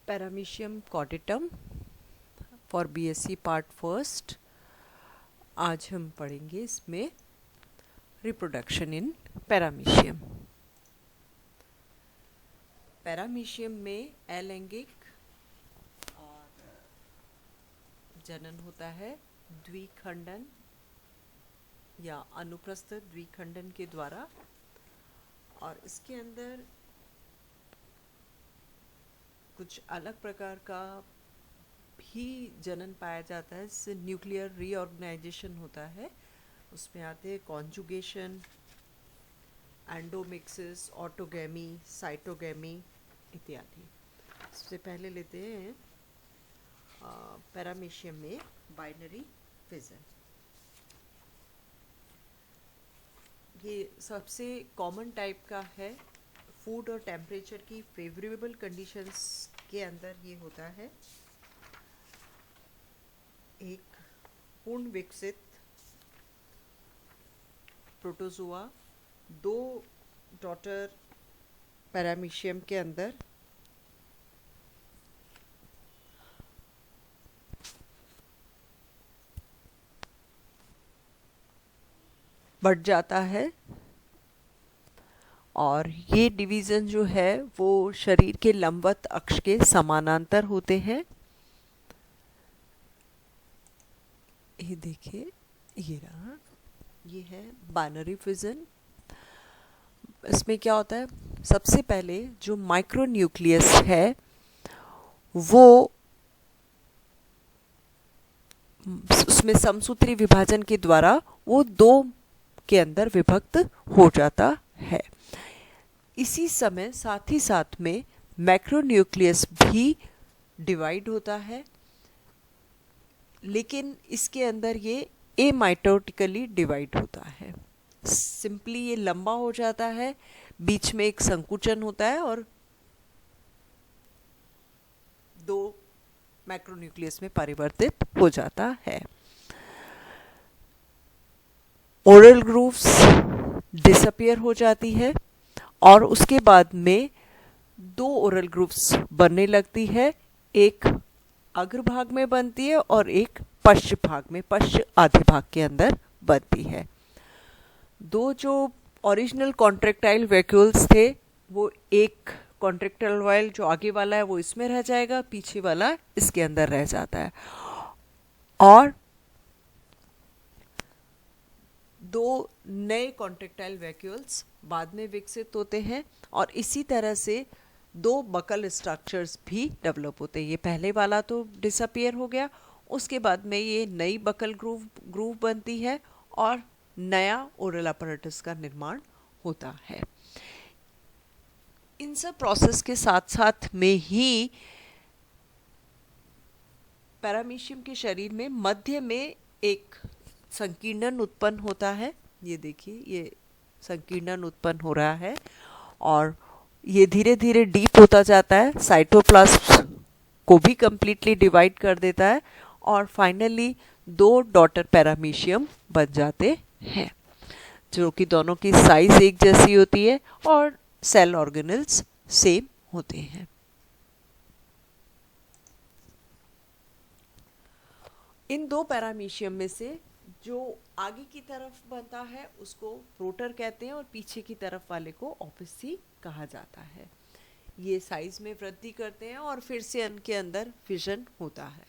Paramecium caudatum for BSc part first. आज हम पढ़ेंगे इसमें रिप्रोडक्शन इन पैरामीशियम। पैरामीशियम में अलैंगिक और जनन होता है द्विखंडन या अनुप्रस्थ द्विखंडन के द्वारा, और इसके अंदर कुछ अलग प्रकार का भी जनन पाया जाता है, जिससे न्यूक्लियर रीऑर्गेनाइजेशन होता है। उसमें आते हैं कॉन्जुगेशन, एंडोमिक्सिस, ऑटोगैमी, साइटोगैमी इत्यादि। सबसे पहले लेते हैं पैरामीशियम में बाइनरी फिजन। ये सबसे कॉमन टाइप का है। फूड और टेम्परेचर की फेवरेबल कंडीशंस के अंदर ये होता है। एक पूर्ण विकसित प्रोटोजोआ दो डॉटर पैरामीशियम के अंदर बढ़ जाता है, और ये डिवीज़न जो है वो शरीर के लंबवत अक्ष के समानांतर होते हैं। ये देखिए, ये रहा, ये है बाइनरी फिजन। इसमें क्या होता है, सबसे पहले जो माइक्रो न्यूक्लियस है वो उसमें समसूत्री विभाजन के द्वारा वो दो के अंदर विभक्त हो जाता है। इसी समय साथ ही साथ में मैक्रो न्यूक्लियस भी डिवाइड होता है, लेकिन इसके अंदर ये एमाइटोटिकली डिवाइड होता है। सिंपली ये लंबा हो जाता है, बीच में एक संकुचन होता है और दो मैक्रोन्यूक्लियस में परिवर्तित हो जाता है। ओरल ग्रूव्स डिसअपियर हो जाती है और उसके बाद में दो ओरल ग्रूव्स बनने लगती है। एक अग्रभाग में बनती है और एक पश्च भाग में, पश्च आधे भाग के अंदर बनती है। दो जो ओरिजिनल कॉन्ट्रैक्टाइल वैक्यूल्स थे, वो एक कॉन्ट्रैक्टाइल वाइल जो आगे वाला है वो इसमें रह जाएगा, पीछे वाला इसके अंदर रह जाता है, और दो नए कॉन्ट्रैक्टाइल वैक्यूल्स बाद में विकसित होते हैं, और इसी तरह से दो बकल स्ट्रक्चर्स भी डेवलप होते हैं। ये पहले वाला तो डिसअपियर हो गया, उसके बाद में ये नई बकल ग्रूव बनती है और नया ओरल अपैरेटस का निर्माण होता है। इन सब प्रोसेस के साथ साथ में ही पैरामीशियम के शरीर में मध्य में एक संकीर्णन उत्पन्न होता है। ये देखिए, ये संकीर्णन उत्पन्न हो रहा है और ये धीरे धीरे डीप होता जाता है, साइटोप्लाज्म को भी कंप्लीटली डिवाइड कर देता है, और फाइनली दो डॉटर पैरामीशियम बन जाते हैं, जो कि दोनों की साइज एक जैसी होती है और सेल ऑर्गेनल्स सेम होते हैं। इन दो पैरामीशियम में से जो आगे की तरफ बनता है उसको रोटर कहते हैं, और पीछे की तरफ वाले को ओपिसी कहा जाता है। ये साइज में वृद्धि करते हैं और फिर से इनके अंदर फिजन होता है।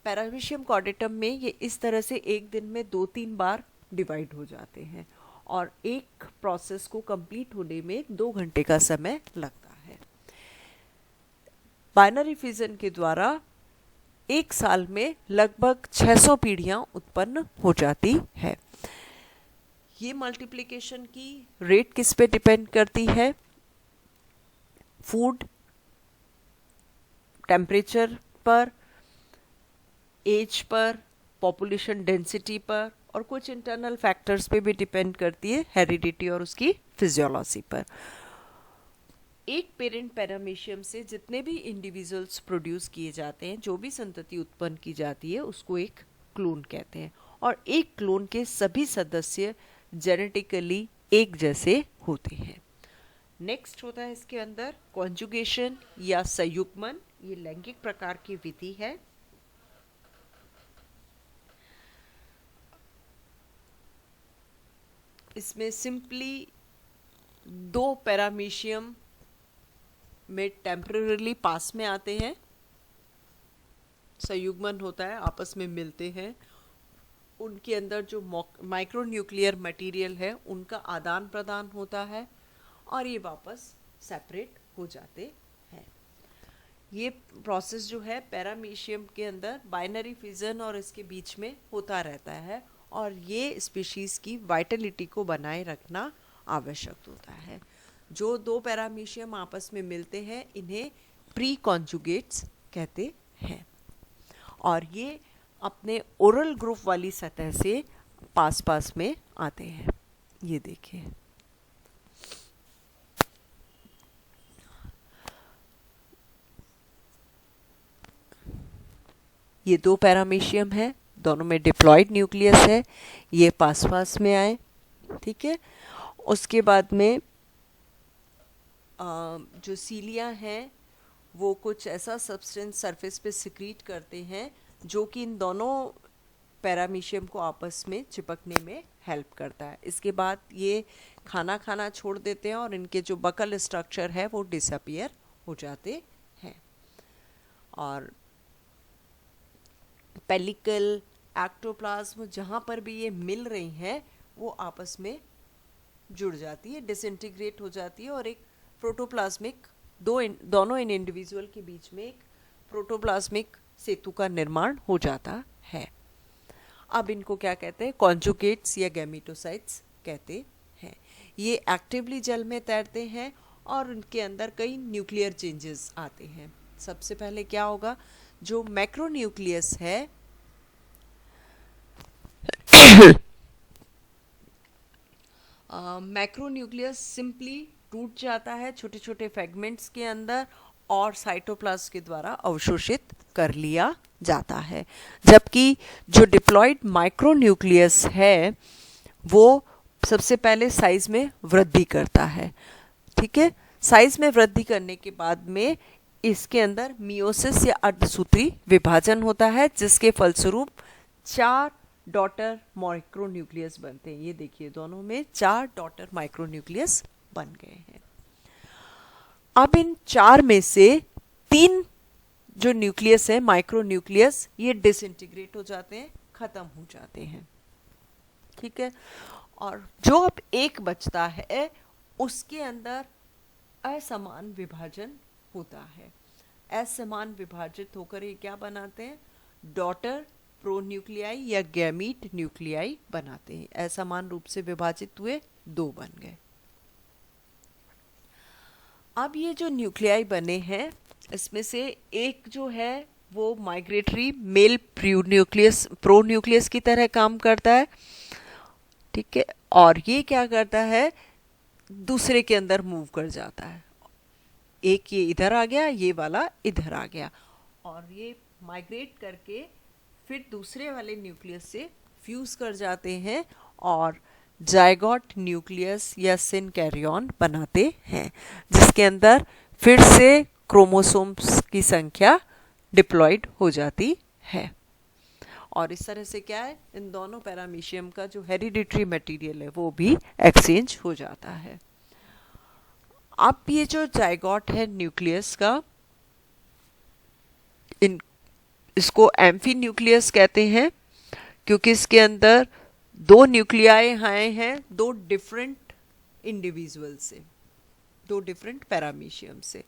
पैरामीशियम कॉर्डेटम में ये इस तरह से एक दिन में 2-3 बार डिवाइड हो जाते हैं, और एक प्रोसेस को कंप्लीट होने में 2 घंटे का समय लगता है। बाइनरी फिजन के द्वारा एक साल में लगभग 600 पीढ़ियां उत्पन्न हो जाती है। ये मल्टीप्लिकेशन की रेट किस पे डिपेंड करती है? फूड, टेम्परेचर पर, एज पर, पॉपुलेशन डेंसिटी पर, और कुछ इंटरनल फैक्टर्स पे भी डिपेंड करती है, हेरिडिटी और उसकी फिजियोलॉजी पर। एक पेरेंट पैरामीशियम से जितने भी इंडिविजुअल्स प्रोड्यूस किए जाते हैं, जो भी संतति उत्पन्न की जाती है, उसको एक क्लोन कहते हैं, और एक क्लोन के सभी सदस्य जेनेटिकली एक जैसे होते हैं। नेक्स्ट होता है इसके अंदर कॉन्जुगेशन या संयुग्मन ये लैंगिक प्रकार की विधि है। इसमें सिंपली दो पैरामीशियम में टेम्पररीली पास में आते हैं, संयुग्मन होता है, आपस में मिलते हैं, उनके अंदर जो माइक्रोन्यूक्लियर मटेरियल है उनका आदान प्रदान होता है और ये वापस सेपरेट हो जाते हैं। ये प्रोसेस जो है पैरामीशियम के अंदर बाइनरी फिजन और इसके बीच में होता रहता है और ये स्पीशीज़ की वाइटलिटी को बनाए रखना आवश्यक होता है। जो दो पैरामीशियम आपस में मिलते हैं इन्हें प्री कॉन्जुगेट्स कहते हैं और ये अपने ओरल ग्रुप वाली सतह से पास पास में आते हैं। ये देखिए, ये दो पैरामीशियम है, दोनों में डिप्लॉयड न्यूक्लियस है, ये पास पास में आए, ठीक है। उसके बाद में जो सीलिया हैं वो कुछ ऐसा सब्सटेंस सरफेस पे सिक्रीट करते हैं जो कि इन दोनों पैरामीशियम को आपस में चिपकने में हेल्प करता है। इसके बाद ये खाना खाना छोड़ देते हैं और इनके जो बकल स्ट्रक्चर है वो डिसअपियर हो जाते हैं और पेलिकल, एक्टोप्लाज्म जहाँ पर भी ये मिल रही हैं वो आपस में जुड़ जाती है, डिसइंटीग्रेट हो जाती है और एक प्रोटोप्लाज्मिक दोनों इन इंडिविजुअल के बीच में एक प्रोटोप्लाज्मिक सेतु का निर्माण हो जाता है। अब इनको क्या कहते हैं? कॉन्जुगेट्स या गैमेटोसाइट्स कहते हैं। ये एक्टिवली जल में तैरते हैं और उनके अंदर कई न्यूक्लियर चेंजेस आते हैं। सबसे पहले क्या होगा, जो मैक्रोन्यूक्लियस है मैक्रोन्यूक्लियस सिंपली टूट जाता है छोटे छोटे फ्रेगमेंट्स के अंदर और साइटोप्लाज्म के द्वारा अवशोषित कर लिया जाता है। जबकि जो डिप्लॉयड माइक्रोन्यूक्लियस है वो सबसे पहले साइज में वृद्धि करता है, ठीक है। साइज में वृद्धि करने के बाद में इसके अंदर मियोसिस या अर्धसूत्री विभाजन होता है जिसके फलस्वरूप 4 डॉटर माइक्रोन्यूक्लियस बनते हैं। ये देखिए, दोनों में 4 डॉटर माइक्रोन्यूक्लियस बन गए हैं। अब इन 4 में से 3 जो न्यूक्लियस है माइक्रोन्यूक्लियस, ये डिसइंटीग्रेट हो जाते हैं, खत्म हो जाते हैं, ठीक है। और जो अब एक बचता है उसके अंदर असमान विभाजन होता है। असमान विभाजित होकर ये क्या बनाते हैं? डॉटर प्रोन्यूक्लियाई या गैमीट न्यूक्लियाई बनाते हैं। असमान रूप से विभाजित हुए 2 बन गए। अब ये जो न्यूक्लियाई बने हैं इसमें से एक जो है वो माइग्रेटरी मेल प्रोन्यूक्लियस की तरह काम करता है, ठीक है। और ये क्या करता है, दूसरे के अंदर मूव कर जाता है। एक ये इधर आ गया, ये वाला इधर आ गया और ये माइग्रेट करके फिर दूसरे वाले न्यूक्लियस से फ्यूज कर जाते हैं और जाइगोट न्यूक्लियस या सिनकैरियन बनाते हैं जिसके अंदर फिर से क्रोमोसोम्स की संख्या डिप्लॉयड हो जाती है। और इस तरह से क्या है, इन दोनों पैरामीशियम का जो हेरिडिटरी मटेरियल है वो भी एक्सचेंज हो जाता है। अब ये जो जाइगोट है न्यूक्लियस का, इसको एम्फी न्यूक्लियस कहते हैं क्योंकि इसके अंदर 2 न्यूक्लियाई आए हैं 2 डिफरेंट इंडिविजुअल से, 2 डिफरेंट पैरामीशियम से।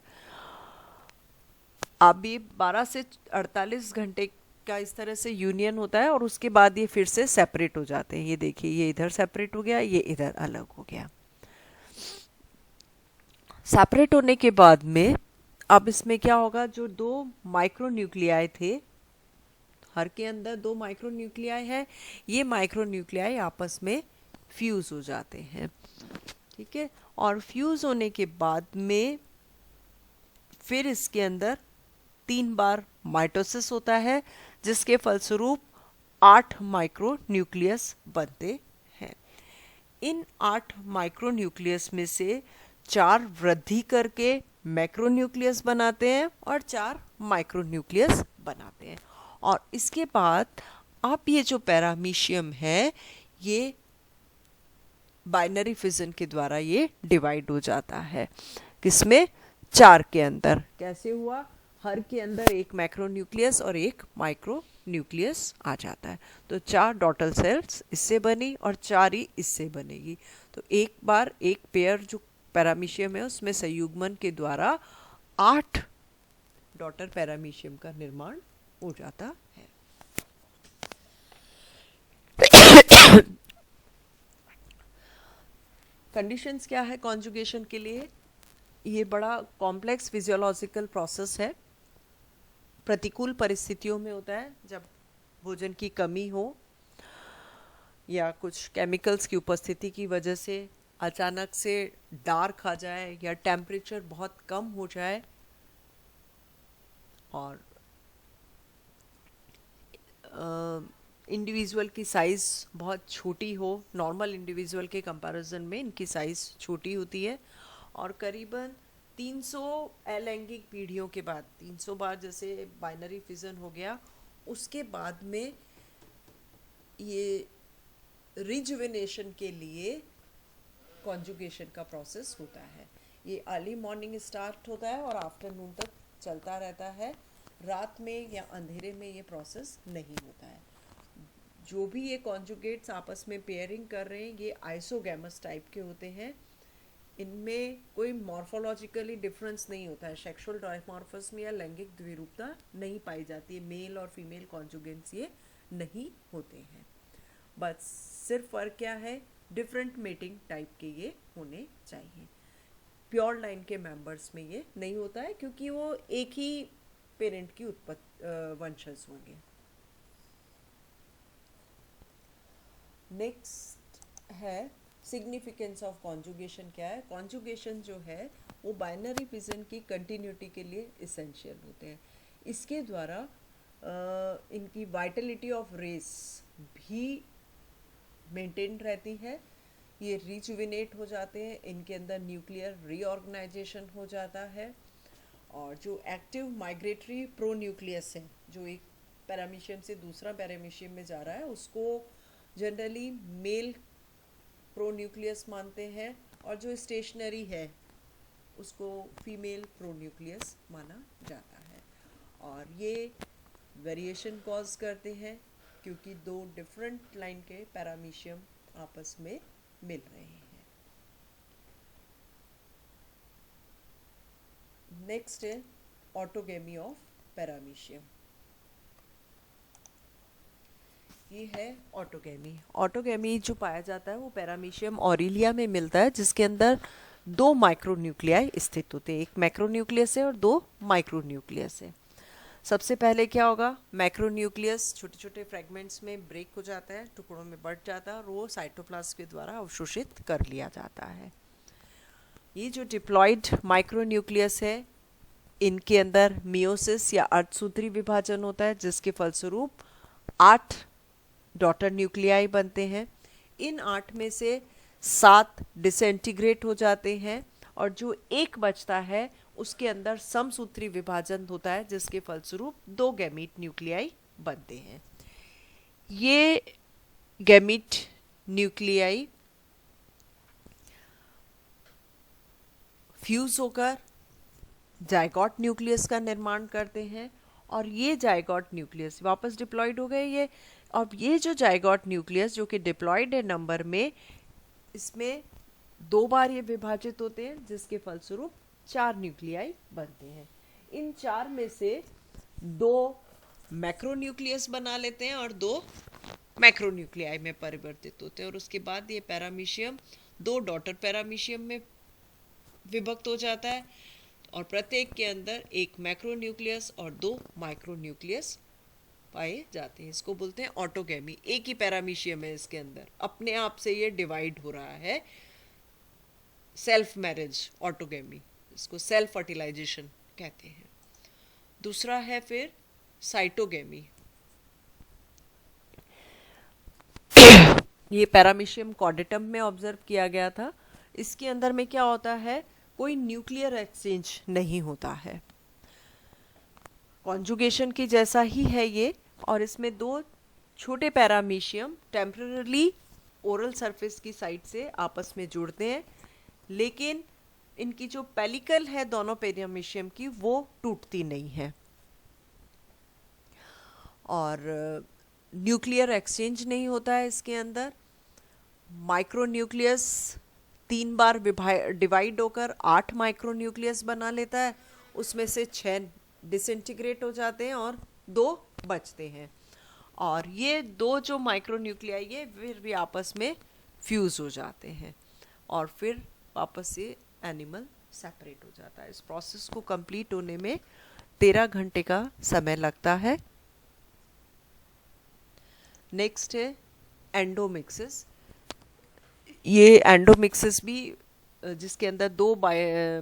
अब ये 12 से 48 घंटे का इस तरह से यूनियन होता है और उसके बाद ये फिर से सेपरेट हो जाते हैं। ये देखिए, ये इधर सेपरेट हो गया, ये इधर अलग हो गया। सेपरेट होने के बाद में अब इसमें क्या होगा, जो 2 माइक्रोन्यूक्लियाई थे, हर के अंदर 2 माइक्रोन्यूक्लियाई है, ये माइक्रोन्यूक्लियाई आपस में फ्यूज हो जाते हैं, ठीक है। और फ्यूज होने के बाद में फिर इसके अंदर 3 बार माइटोसिस होता है जिसके फलस्वरूप 8 माइक्रोन्यूक्लियस बनते हैं। इन 8 माइक्रोन्यूक्लियस में से 4 वृद्धि करके मैक्रोन्यूक्लियस बनाते हैं और 4 माइक्रोन्यूक्लियस बनाते हैं। और इसके बाद आप ये जो पैरामीशियम है ये बाइनरी फिजन के द्वारा ये डिवाइड हो जाता है। किसमें? 4 के अंदर। कैसे हुआ? हर के अंदर एक मैक्रोन्यूक्लियस और एक माइक्रोन्यूक्लियस आ जाता है। तो 4 डॉटर सेल्स इससे बनी और 4 ही इससे बनेगी। तो एक बार एक पेयर जो पैरामीशियम है उसमें संयुग्मन के द्वारा 8 डॉटर पैरामीशियम का निर्माण हो जाता है। कंडीशंस क्या है कॉन्जुगेशन के लिए? ये बड़ा कॉम्प्लेक्स फिजियोलॉजिकल प्रोसेस है। प्रतिकूल परिस्थितियों में होता है, जब भोजन की कमी हो या कुछ केमिकल्स की उपस्थिति की वजह से अचानक से डार्क आ जाए या टेम्परेचर बहुत कम हो जाए और इंडिविजुअल की साइज़ बहुत छोटी हो। नॉर्मल इंडिविजुअल के कंपैरिजन में इनकी साइज़ छोटी होती है और करीबन 300 अलैंगिक पीढ़ियों के बाद, 300 बार जैसे बाइनरी फिजन हो गया, उसके बाद में ये रिजुविनेशन के लिए कॉन्जुगेशन का प्रोसेस होता है। ये अर्ली मॉर्निंग स्टार्ट होता है और आफ्टरनून तक चलता रहता है। रात में या अंधेरे में ये प्रोसेस नहीं होता है। जो भी ये कॉन्जुगेट्स आपस में पेयरिंग कर रहे हैं ये आइसोगैमस टाइप के होते हैं। इनमें कोई मॉर्फोलॉजिकली डिफरेंस नहीं होता है, सेक्सुअल डायमॉर्फिज्म या लैंगिक द्विरूपता नहीं पाई जाती है। मेल और फीमेल कॉन्जुगेंट्स ये नहीं होते हैं। बस सिर्फ फर्क क्या है, डिफरेंट मेटिंग टाइप के ये होने चाहिए। प्योर लाइन के मेंबर्स में ये नहीं होता है क्योंकि वो एक ही पेरेंट की वंशज होंगे। नेक्स्ट है सिग्निफिकेंस ऑफ कॉन्जुगेशन। क्या है? कॉन्जुगेशन जो है वो बाइनरी फिजन की कंटिन्यूटी के लिए इसेंशियल होते हैं। इसके द्वारा इनकी वाइटलिटी ऑफ रेस भी मेंटेन रहती है। ये रिजुविनेट हो जाते हैं, इनके अंदर न्यूक्लियर रीऑर्गेनाइजेशन हो जाता है और जो एक्टिव माइग्रेटरी प्रोन्यूक्लियस है जो एक पैरामीशियम से दूसरा पैरामीशियम में जा रहा है उसको जनरली मेल प्रोन्यूक्लियस मानते हैं और जो स्टेशनरी है उसको फीमेल प्रोन्यूक्लियस माना जाता है। और ये वेरिएशन कॉज करते हैं क्योंकि दो डिफरेंट लाइन के पैरामीशियम आपस में मिल रहे हैं। नेक्स्ट है ऑटोगेमी ऑफ पैरामीशियम। ये है ऑटोगेमी। ऑटोगेमी जो पाया जाता है वो पैरामीशियम ऑरिलिया में मिलता है जिसके अंदर 2 माइक्रोन्यूक्लियाई स्थित होते हैं। एक मैक्रोन्यूक्लियस है और 2 माइक्रोन्यूक्लियस है। सबसे पहले क्या होगा, मैक्रोन्यूक्लियस छोटे छोटे फ्रेगमेंट्स में ब्रेक हो जाता है, टुकड़ों में बंट जाता है और वो साइटोप्लाज्म के द्वारा अवशोषित कर लिया जाता है। ये जो डिप्लॉयड माइक्रोन्यूक्लियस है इनके अंदर मियोसिस या अर्धसूत्री विभाजन होता है जिसके फलस्वरूप 8 डॉटर न्यूक्लियाई बनते हैं। इन 8 में से 7 डिसइंटीग्रेट हो जाते हैं और जो एक बचता है उसके अंदर समसूत्री विभाजन होता है जिसके फलस्वरूप 2 गैमीट न्यूक्लियाई बनते हैं। ये गैमीट न्यूक्लियाई फ्यूज होकर जाइगोट न्यूक्लियस का निर्माण करते हैं और ये जाइगोट न्यूक्लियस वापस डिप्लॉयड हो गए। ये अब ये जो जाइगोट न्यूक्लियस जो कि डिप्लॉयड है नंबर में, इसमें 2 बार ये विभाजित होते हैं जिसके फलस्वरूप 4 न्यूक्लियाई बनते हैं। इन 4 में से 2 मैक्रोन्यूक्लियस बना लेते हैं और 2 मैक्रोन्यूक्लियाई में परिवर्तित होते हैं और उसके बाद ये पैरामीशियम 2 डॉटर पैरामीशियम में विभक्त हो जाता है और प्रत्येक के अंदर एक मैक्रोन्यूक्लियस और 2 माइक्रोन्यूक्लियस पाए जाते हैं। इसको बोलते हैं ऑटोगेमी। एक ही पैरामीशियम है इसके अंदर, अपने आप से ये डिवाइड हो रहा है। सेल्फ मैरिज ऑटोगेमी, इसको सेल्फ फर्टिलाइजेशन कहते हैं। दूसरा है फिर साइटोगेमी। ये पैरामीशियम कॉर्डेटम में ऑब्जर्व किया गया था। इसके अंदर में क्या होता है, कोई न्यूक्लियर एक्सचेंज नहीं होता है। कॉन्जुगेशन के जैसा ही है ये, और इसमें दो छोटे पैरामीशियम टेम्पररी ओरल सरफेस की साइड से आपस में जुड़ते हैं, लेकिन इनकी जो पेलिकल है दोनों पैरामीशियम की वो टूटती नहीं है। और न्यूक्लियर एक्सचेंज नहीं होता है इसके अंदर। माइक्रोन्यूक्लियस 3 बार डिवाइड होकर 8 माइक्रोन्यूक्लियस बना लेता है, उसमें से 6 डिसइंटीग्रेट हो जाते हैं और 2 बचते हैं। और ये दो जो माइक्रोन्यूक्लियाई है फिर भी आपस में फ्यूज हो जाते हैं और फिर वापस से एनिमल सेपरेट हो जाता है। इस प्रोसेस को कंप्लीट होने में 13 घंटे का समय लगता है। नेक्स्ट है एंडोमिक्सिस। ये एंडोमिक्सिस भी जिसके अंदर 2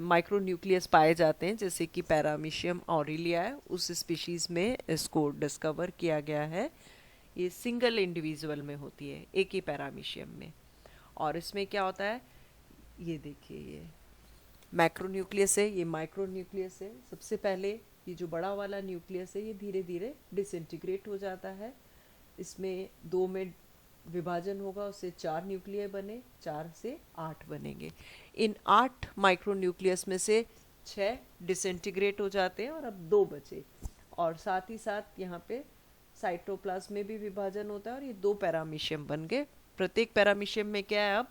माइक्रोन्यूक्लियस पाए जाते हैं, जैसे कि पैरामीशियम ऑरिलिया है, उस स्पीशीज में इसको डिस्कवर किया गया है। ये सिंगल इंडिविजुअल में होती है, एक ही पैरामीशियम में। और इसमें क्या होता है, ये देखिए, ये मैक्रोन्यूक्लियस है, ये माइक्रोन्यूक्लियस है। सबसे पहले ये जो बड़ा वाला न्यूक्लियस है ये धीरे धीरे डिसइंटीग्रेट हो जाता है। इसमें 2 में विभाजन होगा, उससे 4 न्यूक्लियाई बने, 4 से 8 बनेंगे। इन 8 माइक्रोन्यूक्लियस में से 6 डिसइंटीग्रेट हो जाते हैं और अब 2 बचे। और साथ ही साथ यहाँ पे साइटोप्लाज्म में भी विभाजन होता है और ये 2 पैरामीशियम बन गए। प्रत्येक पैरामीशियम में क्या है, अब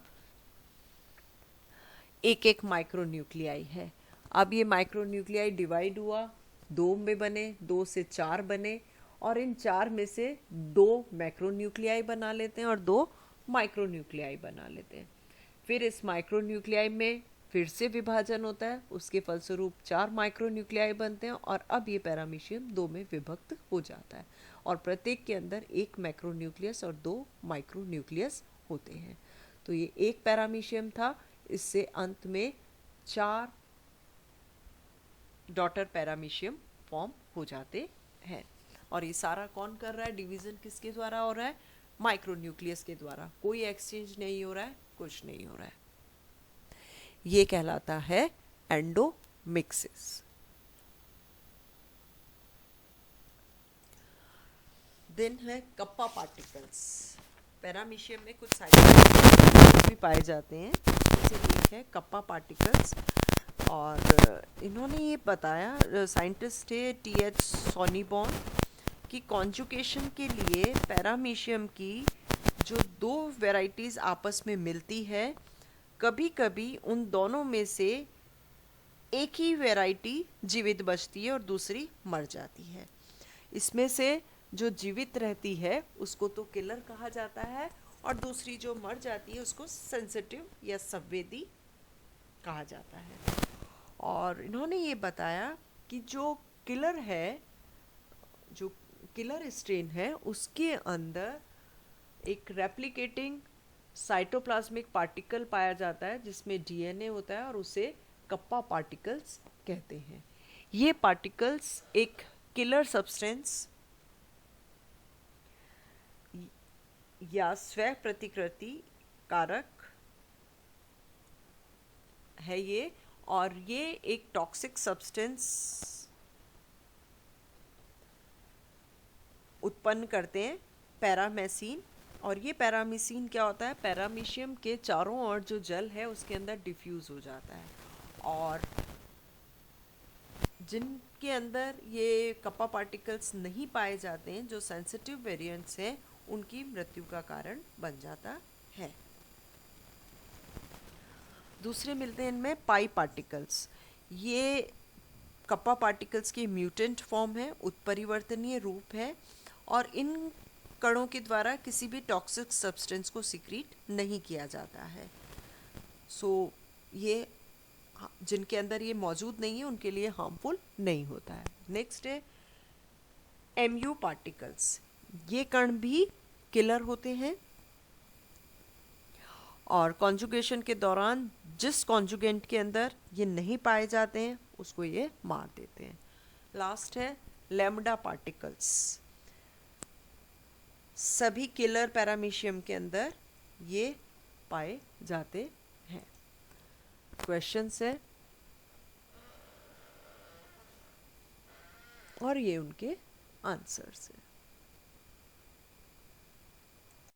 एक एक माइक्रोन्यूक्लियाई है। अब ये माइक्रोन्यूक्लियाई डिवाइड हुआ, 2 में बने, 2 से 4 बने, और इन 4 में से 2 मैक्रोन्यूक्लियाई बना लेते हैं और 2 माइक्रोन्यूक्लियाई बना लेते हैं। फिर इस माइक्रोन्यूक्लियाई में फिर से विभाजन होता है, उसके फलस्वरूप 4 माइक्रोन्यूक्लियाई बनते हैं और अब ये पैरामीशियम 2 में विभक्त हो जाता है और प्रत्येक के अंदर 1 मैक्रोन्यूक्लियस और 2 माइक्रोन्यूक्लियस होते हैं। तो ये एक पैरामीशियम था, इससे अंत में 4 डॉटर पैरामीशियम फॉर्म हो जाते हैं। और ये सारा कौन कर रहा है, डिवीजन किसके द्वारा हो रहा है, माइक्रोन्यूक्लियस के द्वारा। कोई एक्सचेंज नहीं हो रहा है, कुछ नहीं हो रहा है। ये कहलाता है एंडोमिक्सिस। देन है कप्पा पार्टिकल्स। पैरामीशियम में कुछ साइटोप्लाज्म भी पाए जाते हैं, जैसे एक है कप्पा पार्टिकल्स। और इन्होंने ये बताया, साइंटिस्ट है TH सोनीबॉर्न, कि कॉन्जुगेशन के लिए पैरामीशियम की जो 2 वैरायटीज़ आपस में मिलती है, कभी कभी उन दोनों में से एक ही वैरायटी जीवित बचती है और दूसरी मर जाती है। इसमें से जो जीवित रहती है उसको तो किलर कहा जाता है और दूसरी जो मर जाती है उसको सेंसिटिव या संवेदी कहा जाता है। और इन्होंने ये बताया कि जो किलर है, जो किलर स्ट्रेन है, उसके अंदर एक रेप्लिकेटिंग साइटोप्लाज्मिक पार्टिकल पाया जाता है जिसमें DNA होता है और उसे कप्पा पार्टिकल्स कहते हैं। ये पार्टिकल्स एक किलर सब्सटेंस या स्व प्रतिकृति कारक है ये, और ये एक टॉक्सिक सब्सटेंस उत्पन्न करते हैं, पैरामेसिन। और ये पैरामीसिन क्या होता है, पैरामीशियम के चारों ओर जो जल है उसके अंदर डिफ्यूज हो जाता है, और जिनके अंदर ये कप्पा पार्टिकल्स नहीं पाए जाते हैं, जो सेंसिटिव वेरिएंट्स हैं, उनकी मृत्यु का कारण बन जाता है। दूसरे मिलते हैं इनमें पाई पार्टिकल्स। ये कप्पा पार्टिकल्स की म्यूटेंट फॉर्म है, उत्परिवर्तनीय रूप है, और इन कणों के द्वारा किसी भी टॉक्सिक सब्सटेंस को सीक्रेट नहीं किया जाता है। ये जिनके अंदर ये मौजूद नहीं है उनके लिए हार्मफुल नहीं होता है। नेक्स्ट है MU पार्टिकल्स। ये कण भी किलर होते हैं और कॉन्जुगेशन के दौरान जिस कॉन्जुगेंट के अंदर ये नहीं पाए जाते हैं उसको ये मार देते हैं। लास्ट है लैम्डा पार्टिकल्स। सभी किलर पैरामीशियम के अंदर ये पाए जाते हैं। क्वेश्चन है, और ये उनके आंसर्स हैं।